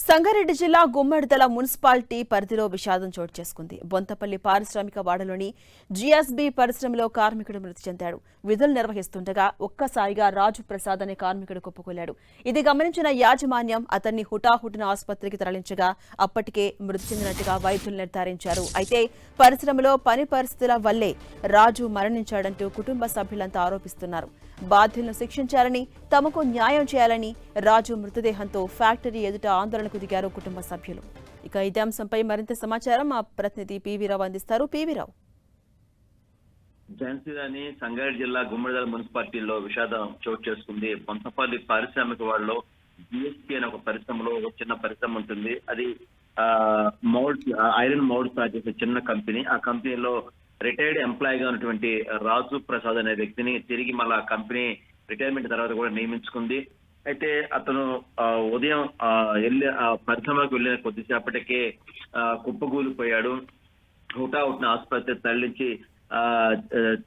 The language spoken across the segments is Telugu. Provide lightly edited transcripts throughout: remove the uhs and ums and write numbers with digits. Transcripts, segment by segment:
సంగారెడ్డి జిల్లా గుమ్మడిదల మున్సిపాలిటీ పరిధిలో విషాదం చోటు చేసుకుంది. బొంతపల్లి పారిశ్రామిక వాడలోని జీఎస్బీ పరిశ్రమలో కార్మికుడు మృతి చెందాడు. విధులు నిర్వహిస్తుండగా ఒక్కసారిగా రాజు ప్రసాద్ అనే కార్మికుడు కుప్పకూలాడు. ఇది గమనించిన యాజమాన్యం అతన్ని హుటాహుటిన ఆసుపత్రికి తరలించగా అప్పటికే మృతి చెందినట్టుగా వైద్యులు నిర్ధారించారు. అయితే పరిశ్రమలో పని పరిస్థితుల వల్లే రాజు మరణించాడంటూ కుటుంబ సభ్యులంతా ఆరోపిస్తున్నారు. బాధ్యులను శిక్షించాలని, తమకు న్యాయం చేయాలని రాజు మృతదేహంతో ఫ్యాక్టరీ ఎదుట ఆందోళనకు దిగారు కుటుంబ సభ్యులు. ఇక ఇదే అంశంపై మరింత సమాచారం మా ప్రతినిధి పివిరావు అందిస్తారు. పివిరావు. ఝాన్సీ సంగారెడ్డి జిల్లా గుమ్మడిదల మున్సిపాలిటీలో విషాదం చోటు చేసుకుంది. బొంతపల్లి పారిశ్రామిక వాడలో జిఎస్పీ అనే ఒక పరిశ్రమలో ఒక చిన్న పరిశ్రమ ఉంటుంది. అది ఐరన్ మౌల్డ్స్ తయారు చేసే చిన్న కంపెనీ. ఆ కంపెనీలో రిటైర్డ్ ఎంప్లాయీగా ఉన్నటువంటి రాజు ప్రసాద్ అనే వ్యక్తిని తిరిగి మళ్ళా కంపెనీ రిటైర్మెంట్ తర్వాత కూడా నియమించుకుంది. అయితే అతను ఉదయం వెళ్ళి పరిశ్రమకు వెళ్ళిన కొద్దిసేపటికే కుప్పగూలిపోయాడు. హుటాహుటిన ఆసుపత్రి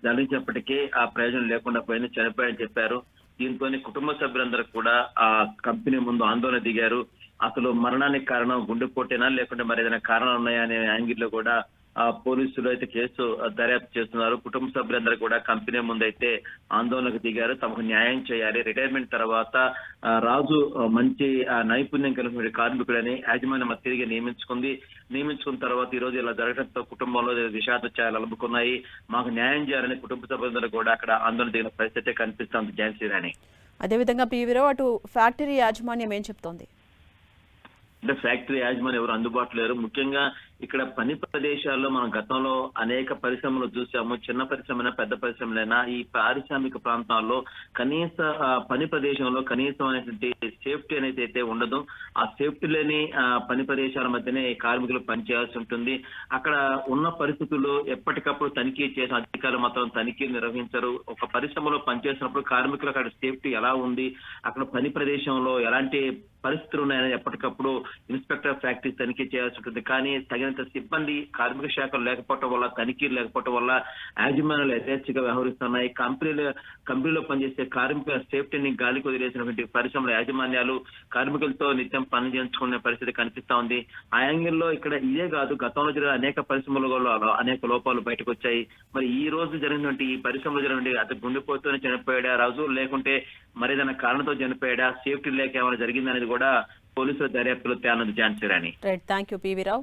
తరలించినప్పటికీ ఆ ప్రయోజనం లేకుండా పోయింది, చనిపోయాయని చెప్పారు. దీంతో కుటుంబ సభ్యులందరూ కూడా ఆ కంపెనీ ముందు ఆందోళన దిగారు. అసలు మరణానికి కారణం గుండెపోటేనా లేకుంటే మరి ఏదైనా కారణాలు ఉన్నాయా అనే యాంగిల్లో కూడా పోలీసులు అయితే కేసు దర్యాప్తు చేస్తున్నారు. కుటుంబ సభ్యులందరూ కూడా కంపెనీ ముందైతే ఆందోళనకు దిగారు. తమకు న్యాయం చేయాలి, రిటైర్మెంట్ తర్వాత రాజు మంచి నైపుణ్యం కలిగిన కార్మికుడని యాజమాన్యం తిరిగి నియమించుకున్న తర్వాత ఈ రోజు ఇలా జరగడంతో కుటుంబంలో విషాద ఛాయలు అలుముకున్నాయి. మాకు న్యాయం చేయాలని కుటుంబ సభ్యులందరూ కూడా అక్కడ ఆందోళన దిగిన పరిస్థితి కనిపిస్తోంది. ఝాన్సీ రాణి. అదేవిధంగా పివిరావు, అటు ఫ్యాక్టరీ యాజమాన్యం ఏం చెప్తోంది? అంటే ఫ్యాక్టరీ యాజమాన్యం ఎవరు అందుబాటులో లేరు. ముఖ్యంగా ఇక్కడ పని ప్రదేశాల్లో మనం గతంలో అనేక పరిశ్రమలు చూసాము. చిన్న పరిశ్రమైనా పెద్ద పరిశ్రమలైనా ఈ పారిశ్రామిక ప్రాంతాల్లో కనీస పని ప్రదేశంలో కనీసం అనేటువంటి సేఫ్టీ అనేది అయితే ఉండదు. ఆ సేఫ్టీ లేని పని ప్రదేశాల మధ్యనే కార్మికులు పనిచేయాల్సి ఉంటుంది. అక్కడ ఉన్న పరిస్థితుల్లో ఎప్పటికప్పుడు తనిఖీ చేసిన అధికారులు మాత్రం తనిఖీలు నిర్వహించరు. ఒక పరిశ్రమలో పనిచేసినప్పుడు కార్మికులు అక్కడ సేఫ్టీ ఎలా ఉంది, అక్కడ పని ప్రదేశంలో ఎలాంటి పరిస్థితులు ఉన్నాయని ఎప్పటికప్పుడు ఇన్స్పెక్టర్ ఆఫ్ ఫ్యాక్టరీ తనిఖీ చేయాల్సి ఉంటుంది. కానీ తగినంత సిబ్బంది కార్మిక శాఖలు లేకపోవటం వల్ల, తనిఖీలు లేకపోవటం వల్ల యాజమాన్యాలు యథేచ్ఛగా వ్యవహరిస్తున్నాయి. కంపెనీలో పనిచేసే కార్మికుల సేఫ్టీని గాలికి వదిలేసినటువంటి పరిశ్రమల యాజమాన్యాలు కార్మికులతో నిత్యం పని చేయించుకునే పరిస్థితి కనిపిస్తా ఉంది. ఆ యాంగిల్లో ఇక్కడ ఇదే కాదు, గతంలో జరిగిన అనేక పరిశ్రమలలో అనేక లోపాలు బయటకు వచ్చాయి. మరి ఈ రోజు జరిగినటువంటి ఈ పరిశ్రమలో జరిగినటువంటి అతను గుండెపోతూనే చనిపోయాడా రాజు, లేకుంటే మరేదైనా కారణంతో చనిపోయాడా, సేఫ్టీ లేక ఏమైనా జరిగిందనేది కూడా పోలీసుల దర్యాప్తులో తేలనుంది. ఝాన్సీ రాణి. Thank you పివిరావు.